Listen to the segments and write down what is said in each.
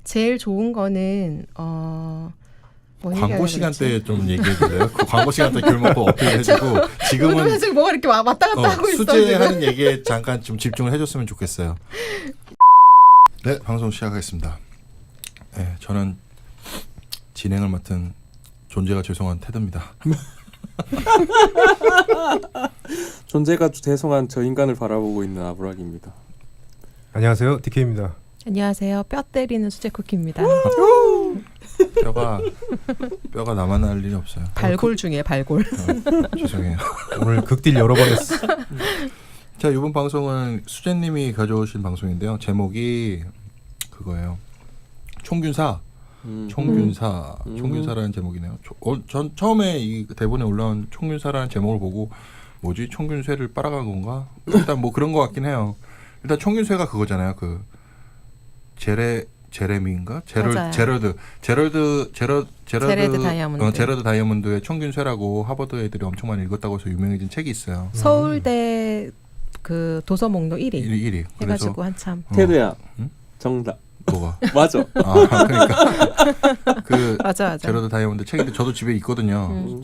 제일 좋은 거는 광고 시간대에 좀 얘기해 줄래요? 그 광고 시간대 귤먹고 어필해주고 지금은 지금 뭐가 이렇게 왔다 갔다 하고 있어. 수제하는 얘기에 잠깐 좀 집중을 해줬으면 좋겠어요. 네, 방송 시작하겠습니다. 네, 저는 진행을 맡은 존재가 죄송한 테드입니다. 존재가 죄송한 저 인간을 바라보고 있는 아브락입니다. 안녕하세요, DK입니다. 안녕하세요. 뼈 때리는 수제 쿠키입니다. 뼈가 나만 할 일이 없어요. 발골 중에 발골. 죄송해요. 오늘 극딜 여러 번 했어. 자, 이번 방송은 수재님이 가져오신 방송인데요. 제목이 그거예요. 총균사. 총균사라는 제목이네요. 전 처음에 이 대본에 올라온 총균사라는 제목을 보고 뭐지? 총균쇠를 빨아간 건가? 일단 뭐 그런 것 같긴 해요. 일단 총균쇠가 그거잖아요. 그 제레미인가? 제러드 다이아몬드. 제러드 다이아몬드의 총균쇠라고 하버드 애들이 엄청 많이 읽었다고 해서 유명해진 책이 있어요. 서울대 그 도서 목록 1위 1위. 해가지고 한참. 테드야, 응? 정답. 뭐가? 맞아. 그러니까 그 맞아. 제러드 다이아몬드 책인데 저도 집에 있거든요.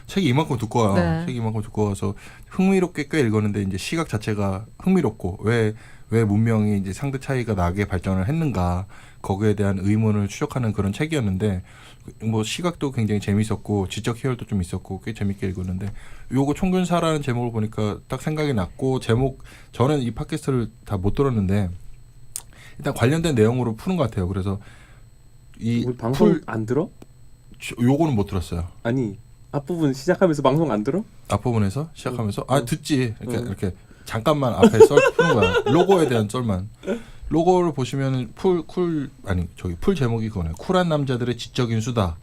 책이 이만큼 두꺼워요. 네. 책이 이만큼 두꺼워서 흥미롭게 꽤 읽었는데 이제 시각 자체가 흥미롭고 왜 문명이 이제 상대 차이가 나게 발전을 했는가 거기에 대한 의문을 추적하는 그런 책이었는데 뭐 시각도 굉장히 재밌었고 지적 희열도 좀 있었고 꽤 재밌게 읽었는데 요거 총균사라는 제목을 보니까 딱 생각이 났고 저는 이 팟캐스트를 다 못 들었는데 일단 관련된 내용으로 푸는 것 같아요. 그래서 이 우리 방송 안 들어? 요거는 못 들었어요. 아니 앞부분 시작하면서 방송 안 들어? 앞부분에서 시작하면서 듣지. 이렇게 잠깐만 앞에 썰 푸는 거야. 로고에 대한 썰만. 로고를 보시면은 풀 제목이 그거네. 쿨한 남자들의 지적인 수다.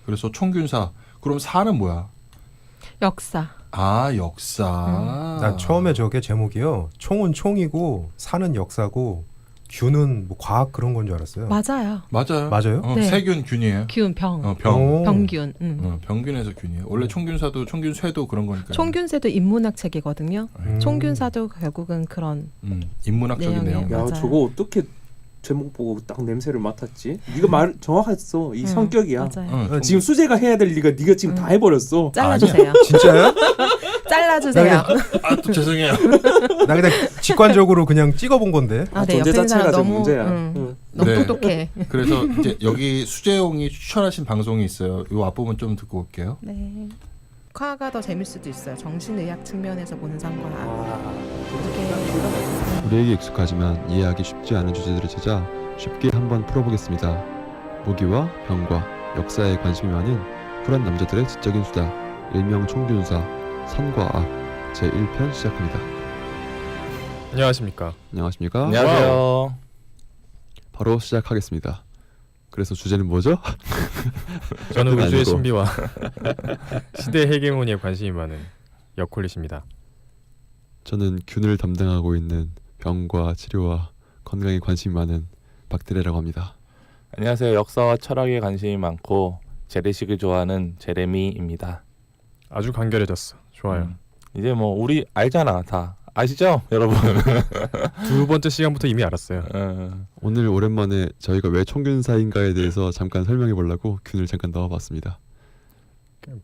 그래서 총균사. 그럼 사는 뭐야? 역사. 역사. 난 처음에 저게 제목이요. 총은 총이고 사는 역사고 균은 뭐 과학 그런 건 줄 알았어요. 맞아요. 맞아요? 네. 세균 균이에요. 균 병. 병균. 병균에서 균이에요. 원래 총균사도 총균쇠도 그런 거니까. 총균쇠도 인문학 책이거든요. 총균사도 결국은 그런 인문학적인 내용. 야, 맞아요. 저거 어떻게 제목 보고 딱 냄새를 맡았지? 네가 말 정확했어. 이 성격이야. 맞아요. 지금 수재가 해야 될 리가 네가 지금 다 해버렸어. 잘라주세요. 진짜요? 잘라주세요. 또 죄송해요. 나 그냥 직관적으로 그냥 찍어본 건데. 네, 존재 옆에 있는 자체가 사람 지금 너무 문제야. 너무 네. 똑똑해. 그래서 이제 여기 수재용이 추천하신 방송이 있어요. 이 앞부분 좀 듣고 올게요. 네. 과가 더 재밌을 수도 있어요. 정신의학 측면에서 보는 상과. 우리에게 익숙하지만 이해하기 쉽지 않은 주제들을 찾아 쉽게 한번 풀어보겠습니다. 모기와 병과 역사에 관심이 많은 쿨한 남자들의 지적인 수다, 일명 총균사, 선과 악 제1편 시작합니다. 안녕하십니까. 안녕하십니까? 안녕하세요. 바로 시작하겠습니다. 그래서 주제는 뭐죠? 저는 우주의 아니고. 신비와 시대 헤게모니에 관심이 많은 역콜릿입니다. 저는 균을 담당하고 있는 병과 치료와 건강에 관심이 많은 박드레라고 합니다. 안녕하세요. 역사와 철학에 관심이 많고 재래식을 좋아하는 제레미입니다. 아주 간결해졌어. 좋아요. 이제 뭐 우리 알잖아. 다 아시죠? 여러분. 두 번째 시간부터 이미 알았어요. 오늘 오랜만에 저희가 왜 총균사인가에 대해서 잠깐 설명해 보려고 균을 잠깐 넣어봤습니다.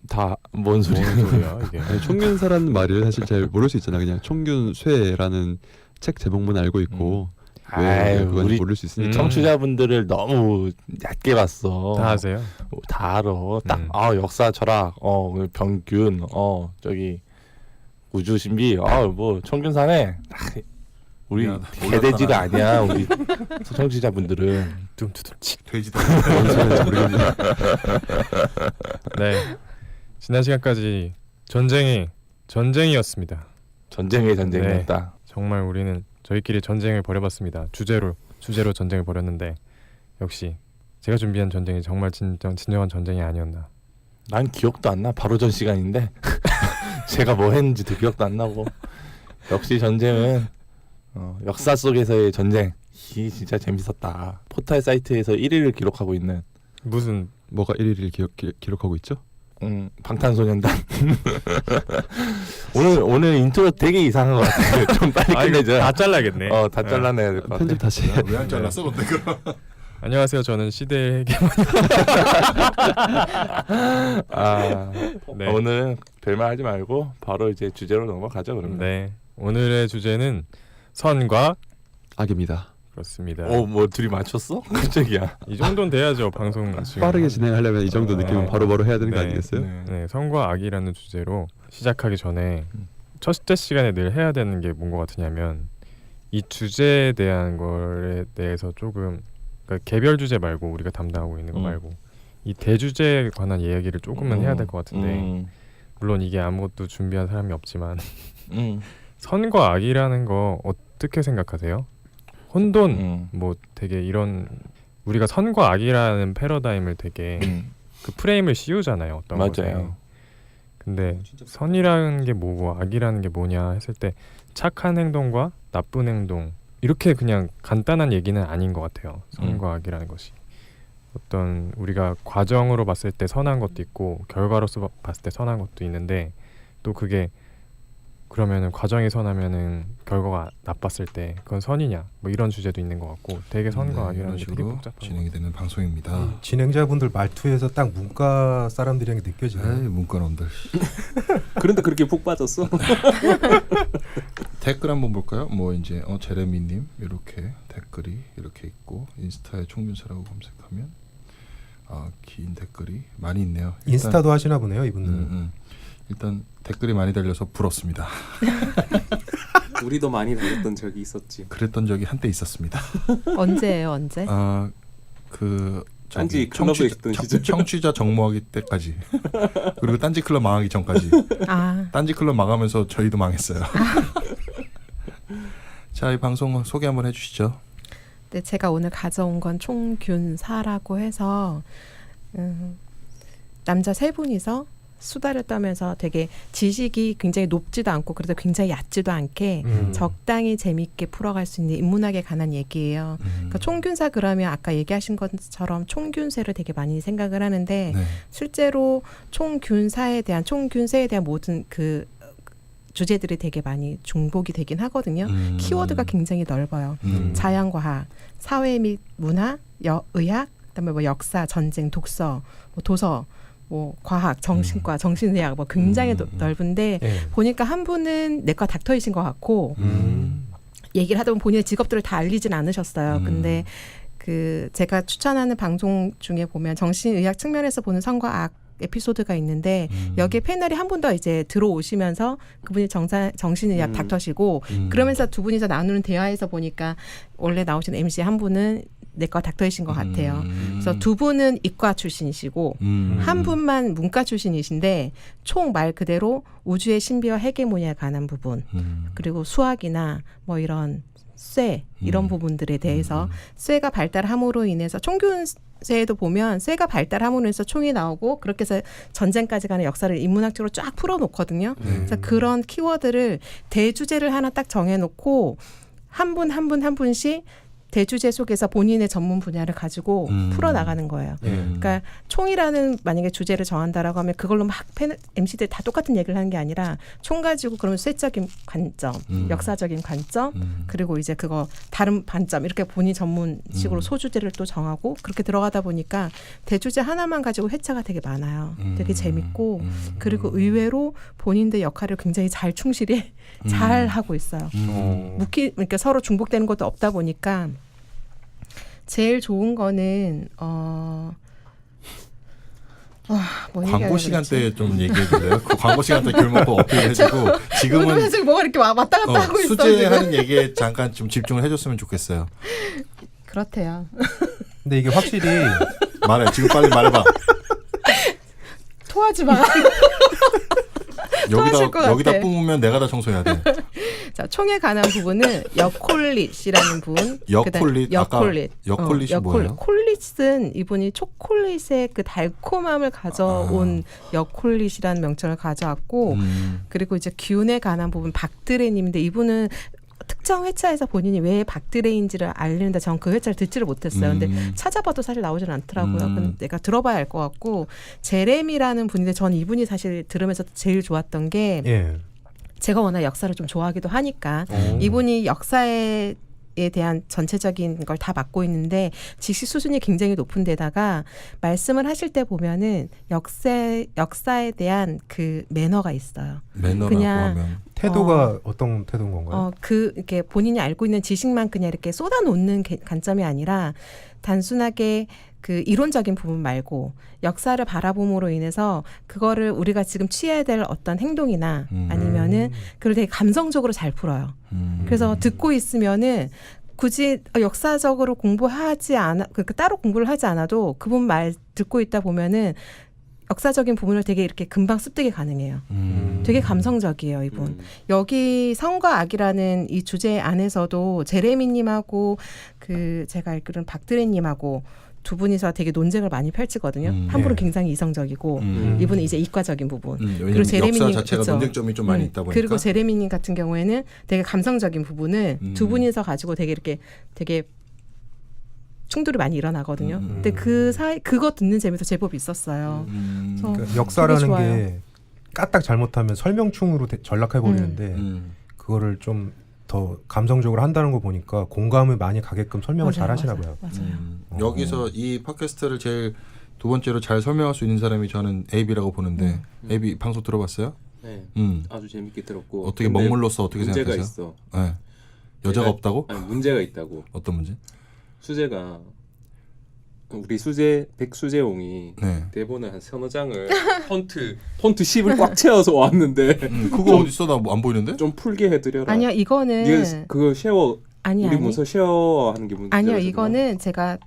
다 뭔 소리야? 뭔 소리야 이게. 아니, 총균사라는 말을 사실 잘 모를 수 있잖아. 그냥 총균쇠라는 책 제목만 알고 있고 왜 그건 우리 모를 수 있으니까. 청취자분들을 너무 얕게 봤어. 다 아세요? 다 알아. 딱 역사 철학, 병균, 저기 우주 신비, 뭐 청균사네. 우리 개돼지가 아니야. 우리 청취자분들은 둠투둠치. 돼지다. 뭔 소리인지 모르겠네. 네. 지난 시간까지 전쟁이었습니다. 전쟁의 전쟁이었다. 네. 정말 우리는 저희끼리 전쟁을 벌여봤습니다. 주제로 전쟁을 벌였는데 역시 제가 준비한 전쟁이 정말 진정한 전쟁이 아니었나. 난 기억도 안 나. 바로 전 시간인데 제가 뭐 했는지도 기억도 안 나고. 역시 전쟁은 역사 속에서의 전쟁. 이 진짜 재밌었다. 포탈 사이트에서 1위를 기록하고 있는 무슨 뭐가 1위를 기록하고 있죠? 방탄소년단. 오늘 인트로 되게 이상한 것 같아. 좀 빨리 끝내줘. 다 잘라야겠네. 다 잘라내야 될 것 같아. 편집 다시 해. 왜 안 잘랐어 근데 그럼? 안녕하세요. 저는 시대의 네. 오늘 별말 하지 말고 바로 이제 주제로 넘어가죠. 그러면. 네. 오늘의 주제는 선과 악입니다. 그렇습니다. 뭐 둘이 맞췄어? 깜짝이야. 이 정도는 돼야죠. 방송 지금. 빠르게 진행하려면 이 정도 느낌은 바로바로 해야 되는 거 네. 아니겠어요? 네, 선과 악이라는 주제로 시작하기 전에 첫째 시간에 늘 해야 되는 게 뭔 것 같으냐면 이 주제에 대한 거에 대해서 조금 그러니까 개별 주제 말고 우리가 담당하고 있는 거 말고 이 대주제에 관한 이야기를 조금은 해야 될 것 같은데 물론 이게 아무것도 준비한 사람이 없지만 선과 악이라는 거 어떻게 생각하세요? 혼돈 뭐 되게 이런 우리가 선과 악이라는 패러다임을 되게 그 프레임을 씌우잖아요. 어떤 맞아요. 것에. 근데 선이라는 게 뭐고 악이라는 게 뭐냐 했을 때 착한 행동과 나쁜 행동 이렇게 그냥 간단한 얘기는 아닌 것 같아요. 선과 악이라는 것이 어떤 우리가 과정으로 봤을 때 선한 것도 있고 결과로서 봤을 때 선한 것도 있는데 또 그게 그러면은 과정이 선하면은 결과가 나빴을 때 그건 선이냐 뭐 이런 주제도 있는 것 같고 되게 선과 악이라는 이런 게 되게 식으로 복잡한 진행이 되는 방송입니다. 진행자분들 말투에서 딱 문과 사람들이랑 에이, 느껴지네요. 문과놈들. 그런데 그렇게 푹 빠졌어? 댓글 한번 볼까요? 뭐 이제 제레미님 이렇게 댓글이 이렇게 있고 인스타에 총균사라고 검색하면 긴 댓글이 많이 있네요. 인스타도 하시나 보네요, 이분들은. 일단 댓글이 많이 달려서 부럽습니다. 우리도 많이 달렸던 적이 있었지. 그랬던 적이 한때 있었습니다. 언제예요? 언제? 그 딴지 클럽에 있던 시절. 청취자 정모하기 때까지 그리고 딴지 클럽 망하기 전까지. 딴지 클럽 망하면서 저희도 망했어요. 자, 이 방송 소개 한번 해주시죠. 네, 제가 오늘 가져온 건 총균사라고 해서 남자 세 분이서 수다를 떨면서 되게 지식이 굉장히 높지도 않고 그래도 굉장히 얕지도 않게 적당히 재미있게 풀어갈 수 있는 인문학에 관한 얘기예요. 그러니까 총균사 그러면 아까 얘기하신 것처럼 총균세를 되게 많이 생각을 하는데 네. 실제로 총균세에 대한 모든 그 주제들이 되게 많이 중복이 되긴 하거든요. 키워드가 굉장히 넓어요. 자연과학, 사회 및 문화, 의학, 그다음에 뭐 역사, 전쟁, 독서, 뭐 도서, 뭐 과학, 정신과, 정신의학 뭐 굉장히 넓은데 보니까 한 분은 내과 닥터이신 것 같고 얘기를 하다 보면 본인의 직업들을 다 알리진 않으셨어요. 근데 그 제가 추천하는 방송 중에 보면 정신의학 측면에서 보는 선과 악 에피소드가 있는데 여기에 패널이 한 분 더 이제 들어오시면서 그분이 정신의학 닥터시고 그러면서 두 분이서 나누는 대화에서 보니까 원래 나오신 MC 한 분은 내과 닥터이신 것 같아요. 그래서 두 분은 이과 출신이시고 한 분만 문과 출신이신데 총 말 그대로 우주의 신비와 헤게모니에 관한 부분 그리고 수학이나 뭐 이런 쇠 이런 부분들에 대해서 쇠가 발달함으로 인해서 총균세에도 보면 쇠가 발달함으로 인해서 총이 나오고 그렇게 해서 전쟁까지 가는 역사를 인문학적으로 쫙 풀어놓거든요. 그래서 그런 키워드를 대주제를 하나 딱 정해놓고 한 분씩 대주제 속에서 본인의 전문 분야를 가지고 풀어나가는 거예요. 그러니까 총이라는 만약에 주제를 정한다라고 하면 그걸로 막 MC들 다 똑같은 얘기를 하는 게 아니라 총 가지고 그러면 쇠적인 관점, 역사적인 관점, 그리고 이제 그거 다른 관점 이렇게 본인 전문식으로 소주제를 또 정하고 그렇게 들어가다 보니까 대주제 하나만 가지고 회차가 되게 많아요. 되게 재밌고 그리고 의외로 본인들 역할을 굉장히 잘 충실히 잘 하고 있어요. 그러니까 서로 중복되는 것도 없다 보니까 제일 좋은 거는 뭐 광고 시간 때 좀 얘기해 줄래요? 그 광고 시간 때 길먹고 어필해주고 지금은 지금 뭐가 이렇게 왔다 갔다 하고 있어. 수제하는 얘기에 잠깐 좀 집중을 해줬으면 좋겠어요. 그렇대요. 근데 이게 확실히 말해. 지금 빨리 말해봐. 토하지 마. 토하실 것 여기다 같아. 뿜으면 내가 다 청소해야 돼. 자, 총에 관한 부분은 여콜릿이라는 분. 여콜릿? 여콜릿. 여콜릿이 뭐예요? 콜릿은 이분이 초콜릿의 그 달콤함을 가져온 여콜릿이라는 명칭을 가져왔고 그리고 이제 균에 관한 부분 박드레님인데 이분은 특정 회차에서 본인이 왜 박드레인지를 알리는데 전 그 회차를 듣지를 못했어요. 근데 찾아봐도 사실 나오질 않더라고요. 근데 내가 들어봐야 알 것 같고 제레미라는 분인데 전 이분이 사실 들으면서 제일 좋았던 게 제가 워낙 역사를 좀 좋아하기도 하니까 이분이 역사에 대한 전체적인 걸 다 맡고 있는데 지식 수준이 굉장히 높은 데다가 말씀을 하실 때 보면은 역사에 대한 그 매너가 있어요. 매너라고 그냥 하면 태도가 어떤 태도인 건가요? 이렇게 본인이 알고 있는 지식만 그냥 이렇게 쏟아놓는 관점이 아니라 단순하게 그 이론적인 부분 말고 역사를 바라봄으로 인해서 그거를 우리가 지금 취해야 될 어떤 행동이나 아니면은 그걸 되게 감성적으로 잘 풀어요. 그래서 듣고 있으면은 굳이 역사적으로 공부하지 않아, 그러니까 따로 공부를 하지 않아도 그분 말 듣고 있다 보면은 역사적인 부분을 되게 이렇게 금방 습득이 가능해요. 되게 감성적이에요, 이분. 여기 성과 악이라는 이 주제 안에서도 제레미님하고 그 제가 알기로는 박드레님하고 두 분이서 되게 논쟁을 많이 펼치거든요. 한 분은 굉장히 이성적이고 이분은 이제 이과적인 부분. 왜냐면 역사 자체가 그쵸? 논쟁점이 좀 많이 있다 보니까. 그리고 제레미님 같은 경우에는 되게 감성적인 부분을 두 분이서 가지고 되게 이렇게 되게 충돌이 많이 일어나거든요. 근데 그 사이 그거 듣는 재미도 제법 있었어요. 그래서 그러니까 역사라는 되게 좋아요. 게 까딱 잘못하면 설명충으로 전락해 버리는데 그거를 좀 더 감성적으로 한다는 거 보니까 공감을 많이 가게끔 설명을 잘 하시나 봐요. 맞아요. 여기서 이 팟캐스트를 제일 두 번째로 잘 설명할 수 있는 사람이 저는 에이비라고 보는데 에이비 방송 들어봤어요? 네. 음. 아주 재밌게 들었고. 어떻게 근데 먹물로서 어떻게 문제가 생각하세요? 있어. 네. 여자가 없다고? 아니, 문제가 있다고. 어떤 문제? 수재가 우리 백수재홍이 네. 대본을 한 서너 장을 폰트 10을 꽉 채워서 왔는데 그거 어디 있어? 나 안 보이는데? 좀 풀게 해드려라. 아니요, 이거는 네가 그거 쉐어 아니 우리 문서 쉐어하는 게 문제죠. 아니요, 이거는 제가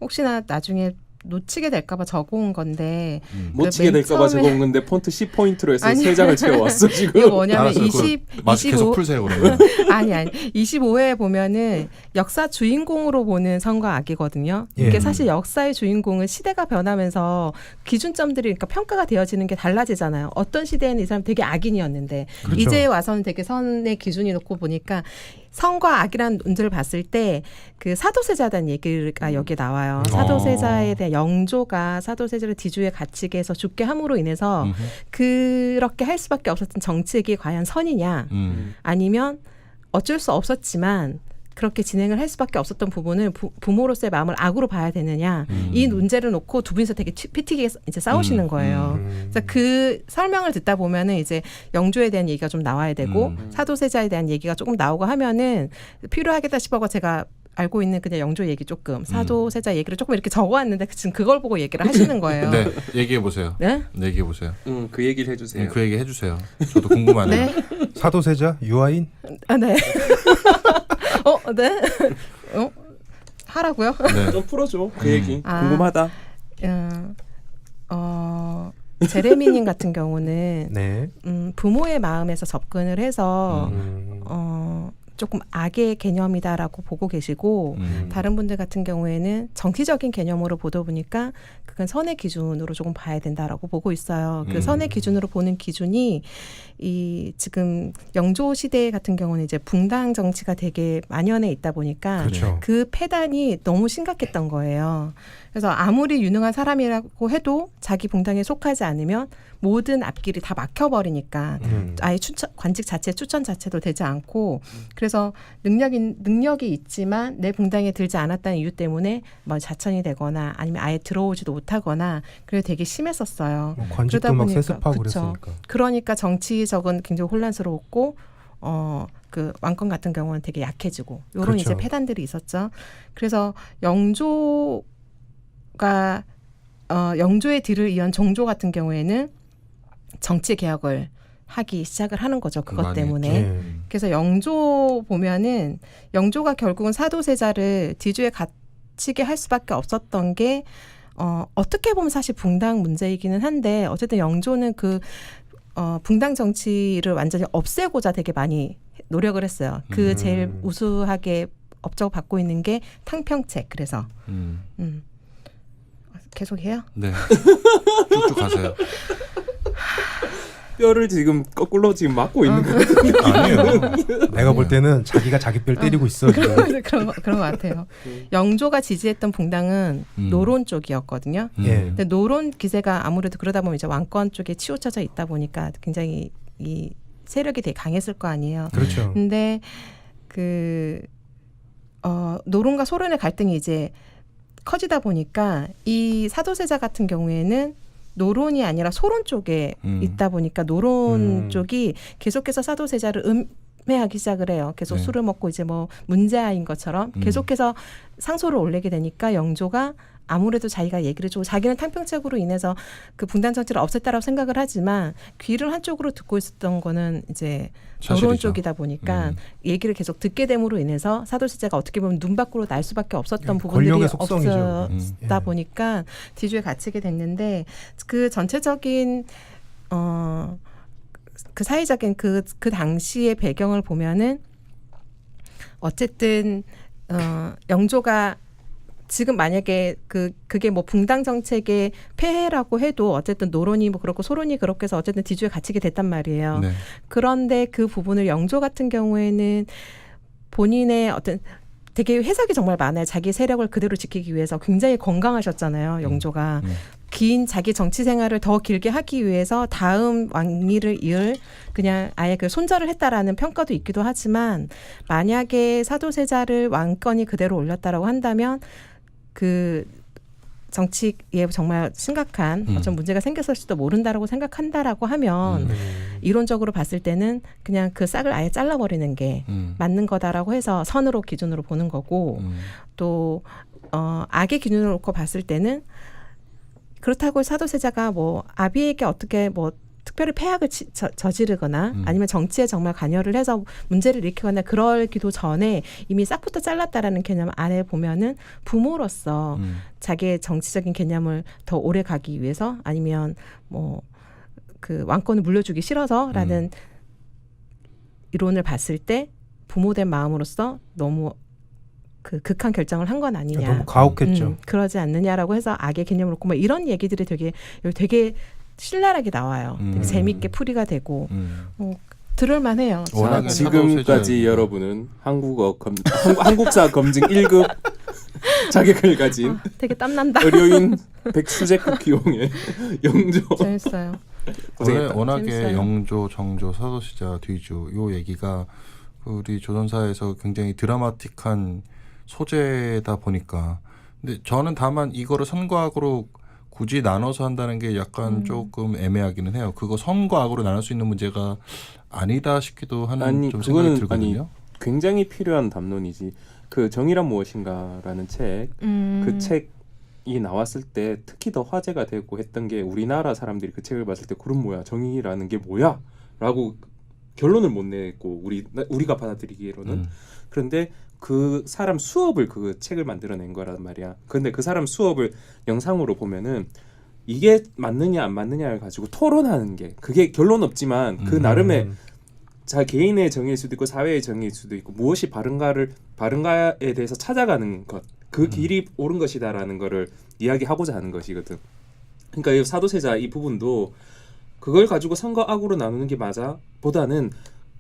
혹시나 나중에 놓치게 될까봐 적어온 건데 못 치게 맨 될까봐 처음에- 적어온 건데 폰트 10포인트로 해서 아니. 3장을 채워왔어 지금. 이거 뭐냐면 알았어요. 마스 계속 풀세요 그러면. 아니 25회에 보면은 역사 주인공으로 보는 성과 악이거든요. 예. 이게 사실 역사의 주인공은 시대가 변하면서 기준점들이 그러니까 평가가 되어지는 게 달라지잖아요. 어떤 시대에는 이 사람 되게 악인이었는데 그렇죠. 이제 와서는 되게 선의 기준이 놓고 보니까 성과 악이라는 논제를 봤을 때 그 사도세자단 얘기가 여기에 나와요. 사도세자에 대한 영조가 사도세자를 뒤주에 갇히게 해서 죽게 함으로 인해서 그렇게 할 수밖에 없었던 정책이 과연 선이냐 아니면 어쩔 수 없었지만 그렇게 진행을 할 수밖에 없었던 부분을 부모로서의 마음을 악으로 봐야 되느냐 이 논제를 놓고 두 분이서 되게 피튀게 이제 싸우시는 거예요. 그래서 그 설명을 듣다 보면은 이제 영조에 대한 얘기가 좀 나와야 되고 사도세자에 대한 얘기가 조금 나오고 하면은 필요하겠다 싶어서 제가 알고 있는 그냥 영조 얘기 조금 사도세자 얘기를 조금 이렇게 적어왔는데 지금 그걸 보고 얘기를 하시는 거예요. 네, 얘기해 보세요. 네? 얘기해 보세요. 그 얘기를 해주세요. 그 얘기 해주세요. 저도 궁금하네요. 네. 사도세자 유아인 아, 네. 네. 하라고요? 네. 좀 풀어줘 그 얘기. 아. 궁금하다. 제레미님 같은 경우는 네. 부모의 마음에서 접근을 해서 음. 조금 악의 개념이다라고 보고 계시고 다른 분들 같은 경우에는 정치적인 개념으로 보다 보니까 그건 선의 기준으로 조금 봐야 된다라고 보고 있어요. 그 선의 기준으로 보는 기준이 이 지금 영조 시대 같은 경우는 이제 붕당 정치가 되게 만연해 있다 보니까 그렇죠. 그 폐단이 너무 심각했던 거예요. 그래서 아무리 유능한 사람이라고 해도 자기 붕당에 속하지 않으면 모든 앞길이 다 막혀버리니까 아예 관직 자체 추천 자체도 되지 않고 그래서 능력이 있지만 내 붕당에 들지 않았다는 이유 때문에 뭐 자천이 되거나 아니면 아예 들어오지도 못하거나 그래서 되게 심했었어요. 관직도 그러다 막 보니까, 세습하고 그쵸. 그랬으니까. 그러니까 정치적은 굉장히 혼란스러웠고 그 왕권 같은 경우는 되게 약해지고 이런 그렇죠. 이제 폐단들이 있었죠. 그래서 영조의 뒤를 이은 정조 같은 경우에는 정치 개혁을 하기 시작을 하는 거죠. 그것 많이 때문에. 네. 그래서 영조 보면은 영조가 결국은 사도세자를 뒤주에 갇히게 할 수밖에 없었던 게 어떻게 보면 사실 붕당 문제이기는 한데 어쨌든 영조는 그 붕당 정치를 완전히 없애고자 되게 많이 노력을 했어요. 그 제일 우수하게 업적 받고 있는 게 탕평책. 그래서 계속해요. 네. 쭉쭉 가세요. 뼈를 지금 거꾸로 지금 맞고 있는 거. 아니에요. 내가 볼 때는 자기가 자기 뼈를 때리고 있어. 지금. 그런 것 같아요. 영조가 지지했던 붕당은 노론 쪽이었거든요. 예. 근데 노론 기세가 아무래도 그러다 보면 이제 왕권 쪽에 치우쳐져 있다 보니까 굉장히 이 세력이 되게 강했을 거 아니에요. 그렇죠. 근데 그 노론과 소론의 갈등이 이제 커지다 보니까 이 사도세자 같은 경우에는 노론이 아니라 소론 쪽에 있다 보니까 노론 쪽이 계속해서 사도세자를 음해하기 시작을 해요. 계속 네. 술을 먹고 이제 뭐 문제아인 것처럼 계속해서 상소를 올리게 되니까 영조가 아무래도 자기가 얘기를 좀 자기는 탕평책으로 인해서 그 분단 정치를 없앴다라고 생각을 하지만 귀를 한쪽으로 듣고 있었던 거는 이제 사실이죠. 노론 쪽이다 보니까 얘기를 계속 듣게 됨으로 인해서 사도세자가 어떻게 보면 눈 밖으로 날 수밖에 없었던 부분들이 권력의 속성이죠. 없었다 보니까 뒤주에 갇히게 됐는데 그 전체적인 그 사회적인 그 당시의 배경을 보면은 어쨌든 영조가 지금 만약에 그게 뭐 붕당 정책의 폐해라고 해도 어쨌든 노론이 뭐 그렇고 소론이 그렇게 해서 어쨌든 뒤주에 갇히게 됐단 말이에요. 네. 그런데 그 부분을 영조 같은 경우에는 본인의 어떤 되게 해석이 정말 많아요. 자기 세력을 그대로 지키기 위해서 굉장히 건강하셨잖아요. 영조가. 긴 자기 정치 생활을 더 길게 하기 위해서 다음 왕위를 이을 그냥 아예 그 손절을 했다라는 평가도 있기도 하지만 만약에 사도세자를 왕권이 그대로 올렸다라고 한다면 그 정치에 정말 심각한 어떤 문제가 생겼을지도 모른다라고 생각한다라고 하면 이론적으로 봤을 때는 그냥 그 싹을 아예 잘라버리는 게 맞는 거다라고 해서 선으로 기준으로 보는 거고 또 악의 기준으로 놓고 봤을 때는 그렇다고 사도세자가 뭐 아비에게 어떻게 뭐 특별히 폐악을 저지르거나 아니면 정치에 정말 관여를 해서 문제를 일으키거나 그러기도 전에 이미 싹부터 잘랐다라는 개념 안에 보면은 부모로서 자기의 정치적인 개념을 더 오래 가기 위해서 아니면 뭐 그 왕권을 물려주기 싫어서라는 이론을 봤을 때 부모된 마음으로서 너무 그 극한 결정을 한 건 아니냐. 너무 가혹했죠. 그러지 않느냐라고 해서 악의 개념을 놓고 뭐 이런 얘기들이 되게 신랄하게 나와요. 되게 재밌게 풀이가 되고 들을만해요. 워낙에 지금까지 여러분은 한국사 검증 1급 자격을 가진 되게 땀난다. 의료인 백수제국 기용의 영조. 재밌어요. 워낙에 재밌어요. 영조, 정조, 사도세자, 뒤주 요 얘기가 우리 조선사에서 굉장히 드라마틱한 소재다 보니까 근데 저는 다만 이거를 선과악으로 굳이 나눠서 한다는 게 약간 조금 애매하기는 해요. 그거 선과 악으로 나눌 수 있는 문제가 아니다 싶기도 하는 좀 생각이 들거든요. 굉장히 필요한 담론이지. 그 정의란 무엇인가라는 책, 그 책이 나왔을 때 특히 더 화제가 되고 했던 게 우리나라 사람들이 그 책을 봤을 때 그럼 뭐야 정의라는 게 뭐야? 라고 결론을 못 내고 우리가 받아들이기로는 그런데 그 사람 수업을 그 책을 만들어낸 거란 말이야. 그런데 그 사람 수업을 영상으로 보면은 이게 맞느냐 안 맞느냐를 가지고 토론하는 게 그게 결론 없지만 그 나름의 자 개인의 정의일 수도 있고 사회의 정의일 수도 있고 무엇이 바른가에 대해서 찾아가는 것 그 길이 옳은 것이다라는 거를 이야기하고자 하는 것이거든. 그러니까 이 사도세자 이 부분도 그걸 가지고 선과 악으로 나누는 게 맞아 보다는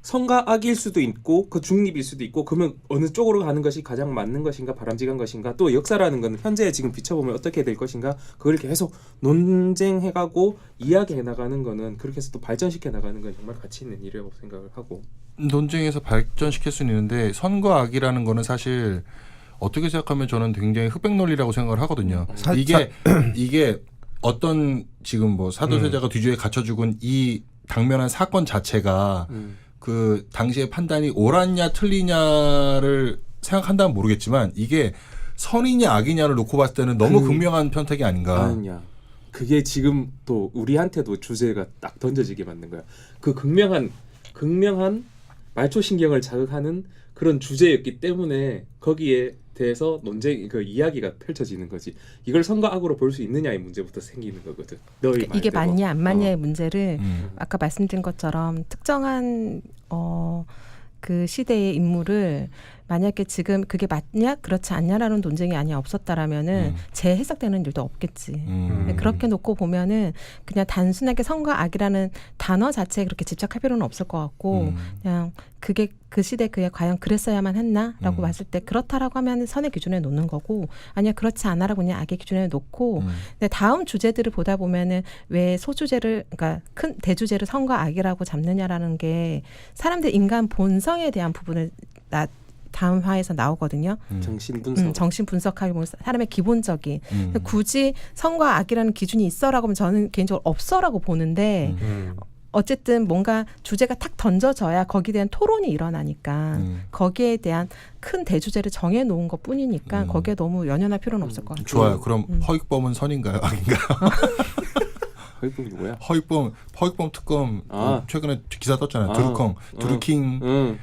선과 악일 수도 있고 그 중립일 수도 있고 그러면 어느 쪽으로 가는 것이 가장 맞는 것인가 바람직한 것인가 또 역사라는 건 현재에 지금 비춰보면 어떻게 될 것인가 그걸 계속 논쟁해가고 이야기해 나가는 거는 그렇게 해서 또 발전시켜 나가는 건 정말 가치 있는 일이라고 생각을 하고 논쟁에서 발전시킬 수는 있는데 선과 악이라는 거는 사실 어떻게 생각하면 저는 굉장히 흑백 논리라고 생각을 하거든요. 이게 어떤 지금 뭐 사도세자가 뒤주에 갇혀 죽은 이 당면한 사건 자체가 그 당시의 판단이 옳았냐 틀리냐를 생각한다면 모르겠지만 이게 선이냐 악이냐를 놓고 봤을 때는 너무 극명한 편택이 아닌가. 아니야. 그게 지금 또 우리한테도 주제가 딱 던져지게 만든 거야. 그 극명한 말초신경을 자극하는 그런 주제였기 때문에 거기에 대해서 논쟁 그 이야기가 펼쳐지는 거지. 이걸 선과 악으로 볼 수 있느냐의 문제부터 생기는 거거든. 너희 이게 말대로. 맞냐 안 맞냐의 문제를 아까 말씀드린 것처럼 특정한 그 시대의 인물을 만약에 지금 그게 맞냐 그렇지 않냐라는 논쟁이 아니 없었다라면은 재해석되는 일도 없겠지. 그렇게 놓고 보면은 그냥 단순하게 선과 악이라는 단어 자체에 그렇게 집착할 필요는 없을 것 같고 그냥 그게 그 시대 그에 과연 그랬어야만 했나라고 봤을 때 그렇다라고 하면 선의 기준에 놓는 거고 아니야 그렇지 않아라고 그냥 악의 기준에 놓고 근데 다음 주제들을 보다 보면은 왜 소주제를 그러니까 큰 대주제를 선과 악이라고 잡느냐라는 게 사람들 인간 본성에 대한 부분을 다음 화에서 나오거든요. 정신 분석. 정신 분석하기 보면 사람의 기본적인 음. 굳이 선과 악이라는 기준이 있어라고 하면 저는 개인적으로 없어라고 보는데 어쨌든 뭔가 주제가 탁 던져져야 거기에 대한 토론이 일어나니까 거기에 대한 큰 대주제를 정해놓은 것 뿐이니까 거기에 너무 연연할 필요는 없을 것 같아요. 좋아요. 그럼 허익범은 선인가요? 악인가요? 허익범이 누구야? 허익범 특검 아. 최근에 기사 떴잖아요. 아. 드루킹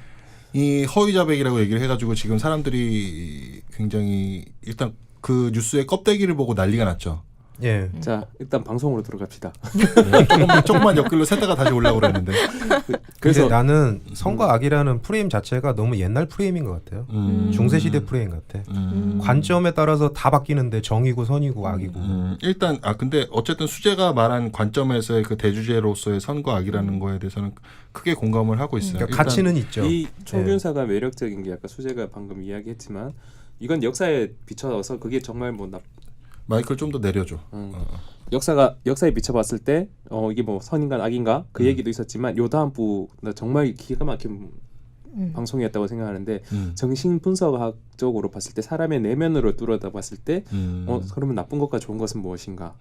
이 허위자백이라고 얘기를 해가지고 지금 사람들이 굉장히 일단 그 뉴스의 껍데기를 보고 난리가 났죠. 예. 자, 일단 방송으로 들어갑시다. 조금만 옆길로 샜다가 다시 올라오고 그랬는데. 그래서 그래서 나는 선과 악이라는 프레임 자체가 너무 옛날 프레임인 것 같아요. 중세 시대 프레임 같아. 관점에 따라서 다 바뀌는데 정이고 선이고 악이고. 일단 근데 어쨌든 수재가 말한 관점에서의 그 대주제로서의 선과 악이라는 거에 대해서는 크게 공감을 하고 있어요. 그러니까 일단 가치는 있죠. 이 총균사가 매력적인 게 아까 수재가 방금 이야기했지만 이건 역사에 비춰서 그게 정말 뭐 마이크를 좀 더 내려줘. 역사에 비춰봤을 때 이게 뭐 선인가 악인가 그 얘기도 있었지만 요 다음 부 나 정말 기가 막힌 방송이었다고 생각하는데 정신 분석학적으로 봤을 때 사람의 내면으로 뚫어다 봤을 때 그러면 나쁜 것과 좋은 것은 무엇인가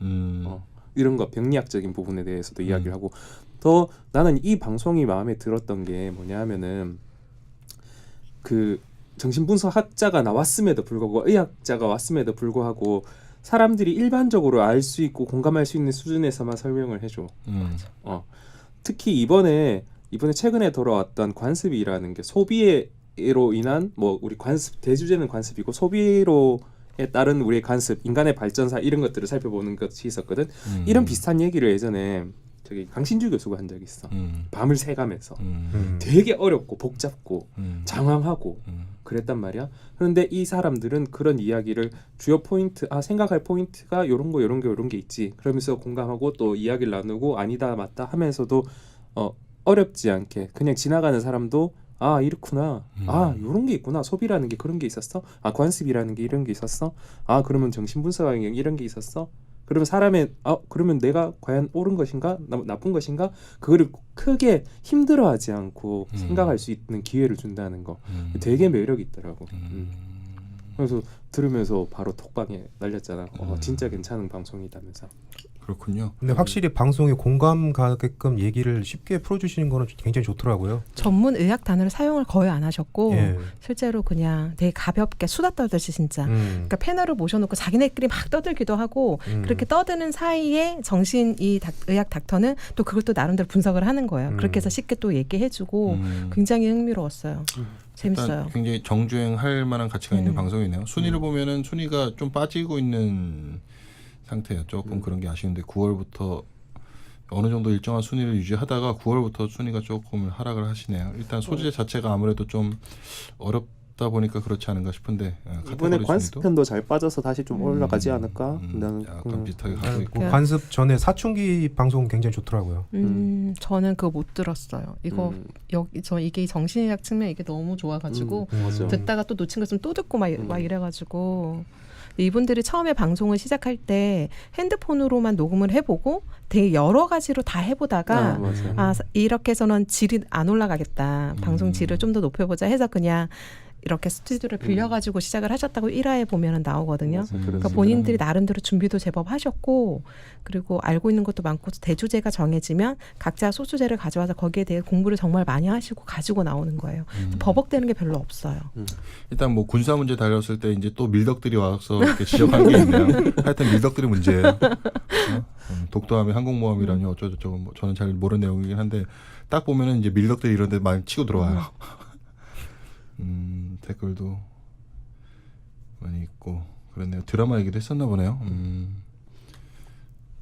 이런 거 병리학적인 부분에 대해서도 이야기를 하고 더 나는 이 방송이 마음에 들었던 게 뭐냐 하면은 그 정신분석학자가 나왔음에도 불구하고 의학자가 왔음에도 불구하고 사람들이 일반적으로 알 수 있고 공감할 수 있는 수준에서만 설명을 해줘. 특히 이번에 최근에 돌아왔던 관습이라는 게 소비로 인한 뭐 우리 관습 대주제는 관습이고 소비로에 따른 우리의 관습, 인간의 발전사 이런 것들을 살펴보는 것이 있었거든. 이런 비슷한 얘기를 예전에 저기 강신주 교수가 한 적이 있어. 밤을 새가면서 되게 어렵고 복잡고 장황하고 그랬단 말이야. 그런데 이 사람들은 그런 이야기를 주요 포인트, 생각할 포인트가 요런 게 있지. 그러면서 공감하고 또 이야기를 나누고 아니다 맞다 하면서도 어렵지 않게 그냥 지나가는 사람도 이렇구나. 요런 게 있구나. 소비라는 게 그런 게 있었어. 관습이라는 게 이런 게 있었어. 그러면 정신분석학이 이런 게 있었어. 그러면 사람의 그러면 내가 과연 옳은 것인가 나쁜 것인가 그거를 크게 힘들어하지 않고 생각할 수 있는 기회를 준다는 거 되게 매력 있더라고. 그래서 들으면서 바로 톡방에 날렸잖아. 진짜 괜찮은 방송이다면서. 그렇군요. 근데 확실히 방송에 공감 가게끔 얘기를 쉽게 풀어주시는 거는 굉장히 좋더라고요. 전문 의학 단어를 사용을 거의 안 하셨고 예. 실제로 그냥 되게 가볍게 수다 떨듯이 진짜 그러니까 패널을 모셔놓고 자기네끼리 막 떠들기도 하고 그렇게 떠드는 사이에 의학 닥터는 또 그걸 또 나름대로 분석을 하는 거예요. 그렇게 해서 쉽게 또 얘기해주고 굉장히 흥미로웠어요. 재밌어요. 일단 굉장히 정주행할 만한 가치가 있는 방송이네요. 순위를 보면은 순위가 좀 빠지고 있는 상태예요. 조금 그런 게 아쉬운데 9월부터 어느 정도 일정한 순위를 유지하다가 9월부터 순위가 조금 하락을 하시네요. 일단 소재 자체가 아무래도 좀 어렵다 보니까 그렇지 않은가 싶은데 이번에 관습편도 잘 빠져서 다시 좀 올라가지 않을까? 나는 약간 비슷하게 가고 있고 관습 전에 사춘기 방송 굉장히 좋더라고요. 저는 그거 못 들었어요. 이거 이게 정신의학 측면 이게 너무 좋아가지고 듣다가 또 놓친 거 좀 또 듣고 막 이래가지고 이분들이 처음에 방송을 시작할 때 핸드폰으로만 녹음을 해보고 되게 여러 가지로 다 해보다가 이렇게 해서는 질이 안 올라가겠다. 방송 질을 좀 더 높여보자 해서 그냥 이렇게 스튜디오를 빌려가지고 시작을 하셨다고 1화에 보면 나오거든요. 그러니까 본인들이 나름대로 준비도 제법 하셨고 그리고 알고 있는 것도 많고 대주제가 정해지면 각자 소주제를 가져와서 거기에 대해 공부를 정말 많이 하시고 가지고 나오는 거예요. 버벅대는 게 별로 없어요. 일단 뭐 군사 문제 다뤘을 때 이제 또 밀덕들이 와서 이렇게 지적한 게 있네요. 하여튼 밀덕들이 문제예요. 독도함이 항공모함이라니 어쩌고저쩌고 뭐 저는 잘 모르는 내용이긴 한데 딱 보면은 이제 밀덕들이 이런 데 많이 치고 들어와요. 댓글도 많이 있고 그렇네요. 드라마 얘기도 했었나 보네요.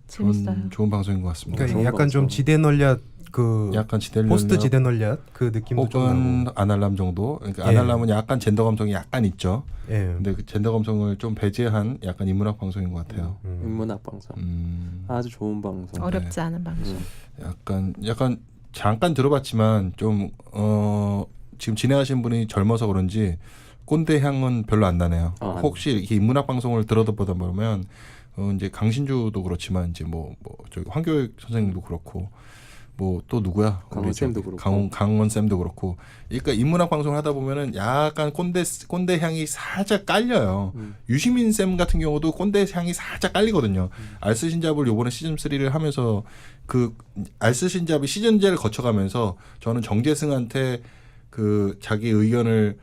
재밌어요. 좋은 방송인 것 같습니다. 그러니까 약간 좀 지대널리앗 약간 포스트 지대널리앗 그 느낌도 좀 혹은 나고. 아날람 정도. 그러니까 아날람은 약간 젠더 감성이 약간 있죠. 예. 근데 그 젠더 감성을 좀 배제한 약간 인문학 방송인 것 같아요. 인문학 방송. 아주 좋은 방송. 어렵지 않은 방송. 약간 잠깐 들어봤지만 좀 지금 진행하신 분이 젊어서 그런지 꼰대 향은 별로 안 나네요. 혹시 이렇게 인문학 방송을 들어보다 보면 이제 강신주도 그렇지만 이제 뭐 저기 황교익 선생님도 그렇고 뭐 또 누구야? 강원 우리 쌤도 저기 그렇고. 강원 쌤도 그렇고. 그러니까 인문학 방송을 하다 보면은 약간 꼰대 향이 살짝 깔려요. 유시민 쌤 같은 경우도 꼰대 향이 살짝 깔리거든요. 알쓰신잡을 요번에 시즌 3를 하면서 그 알쓰신잡이 시즌제를 거쳐가면서 저는 정재승한테 그 자기 의견을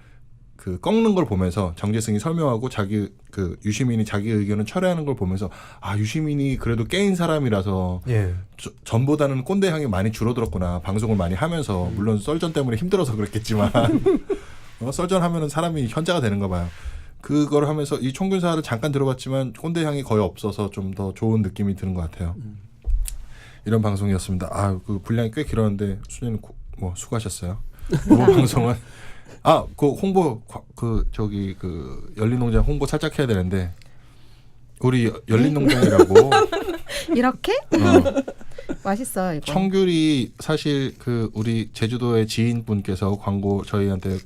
그 꺾는 걸 보면서 정재승이 설명하고 자기 그 유시민이 자기 의견을 철회하는 걸 보면서 아 유시민이 그래도 깨인 사람이라서 예. 전보다는 꼰대 향이 많이 줄어들었구나. 방송을 많이 하면서 물론 썰전 때문에 힘들어서 그랬겠지만 썰전 하면은 사람이 현자가 되는가 봐요. 그걸 하면서 이 총균사를 잠깐 들어봤지만 꼰대 향이 거의 없어서 좀 더 좋은 느낌이 드는 것 같아요. 이런 방송이었습니다. 아 그 분량이 꽤 길었는데 수님 뭐 수고하셨어요. 이번 방송은 그 홍보 그 저기 그 열린농장 홍보 살짝 해야 되는데 우리 열린농장이라고 이렇게 맛있어요 이거. 청귤이 사실 그 우리 제주도의 지인분께서 광고 저희한테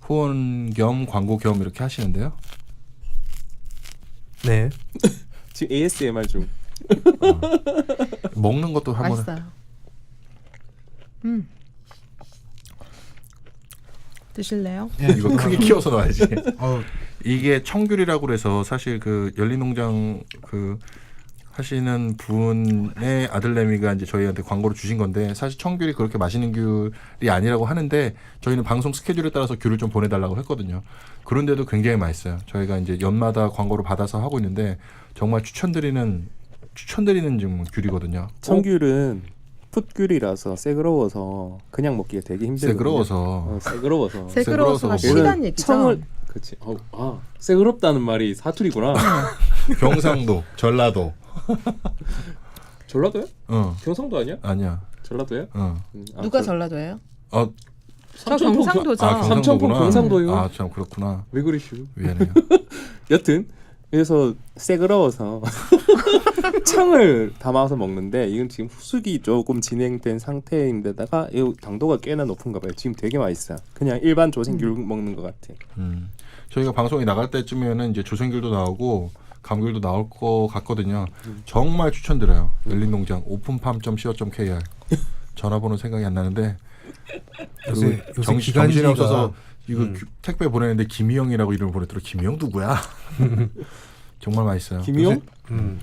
후원 겸 광고 겸 이렇게 하시는데요. 네. 지금 ASMR 중. 먹는 것도 한번 맛있어요. 드실래요? 이거 크게 키워서 놔야지. 어, 이게 청귤이라고 그래서 사실 그 열린농장 그 하시는 분의 아들내미가 이제 저희한테 광고를 주신 건데 사실 청귤이 그렇게 맛있는 귤이 아니라고 하는데 저희는 방송 스케줄에 따라서 귤을 좀 보내달라고 했거든요. 그런데도 굉장히 맛있어요. 저희가 이제 연마다 광고를 받아서 하고 있는데 정말 추천드리는 좀 귤이거든요. 청귤은 풋귤이라서 새그러워서 그냥 먹기가 되게 힘들거든요. 새그러워서 새그러워서. 새그러워서가 새그러워서 시간 얘기죠. 청을 그렇지. 새그럽다는 말이 사투리구나. 경상도, 전라도. 전라도야? 어 경상도 아니야? 아니야. 전라도야? 누가 전라도예요? 어 저 경상도죠. 삼천포 경상도요. 아 참 그렇구나. 왜 그러시오? 미안해요. 여튼 그래서 새그러워서 청을 담아서 먹는데 이건 지금 후숙이 조금 진행된 상태인데다가 이 당도가 꽤나 높은가 봐요. 지금 되게 맛있어요. 그냥 일반 조생귤 먹는 것 같아. 저희가 방송이 나갈 때쯤에는 이제 조생귤도 나오고 감귤도 나올 것 같거든요. 정말 추천드려요. 열린농장 openfarm.co.kr 전화번호 생각이 안 나는데 요새 정신이 기간지가 없어서 이거 택배 보내는데 김희영이라고 이름을 보냈더라. 김희영 누구야? 정말 맛있어요. 김희용?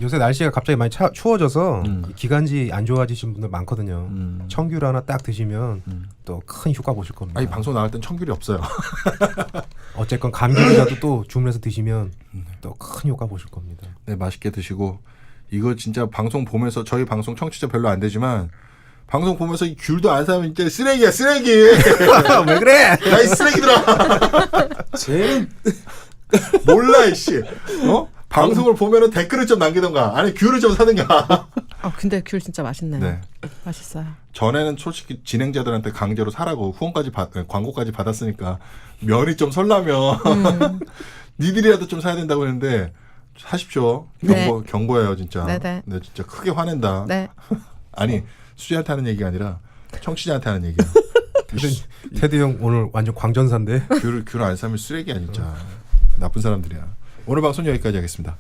요새 날씨가 갑자기 많이 추워져서 음. 기관지 안 좋아지신 분들 많거든요. 음. 청귤 하나 딱 드시면 또 큰 효과 보실 겁니다. 아니 방송 나갈 땐 청귤이 없어요. 어쨌건 감귤이라도 또 주문해서 드시면 또 큰 효과 보실 겁니다. 네 맛있게 드시고 이거 진짜 방송 보면서 저희 방송 청취자 별로 안 되지만 방송 보면서 이 귤도 안 사면 진짜 쓰레기야 쓰레기. 왜 그래? 야이 쓰레기들아. 몰라 이씨. 방송을 보면은 댓글을 좀 남기던가 아니 귤을 좀 사든가. 근데 귤 진짜 맛있네요. 네. 맛있어요. 전에는 솔직히 진행자들한테 강제로 사라고 후원까지 광고까지 받았으니까 면이 좀 설라면 니들이라도 좀 사야 된다고 했는데 사십시오. 경고예요 진짜. 네네. 네 진짜 크게 화낸다. 네. 아니 수지한테 하는 얘기가 아니라 청취자한테 하는 얘기야. 근데 테드 형 오늘 완전 광전사인데. 귤을 안 사면 쓰레기야 진짜. 나쁜 사람들이야. 오늘 방송 여기까지 하겠습니다.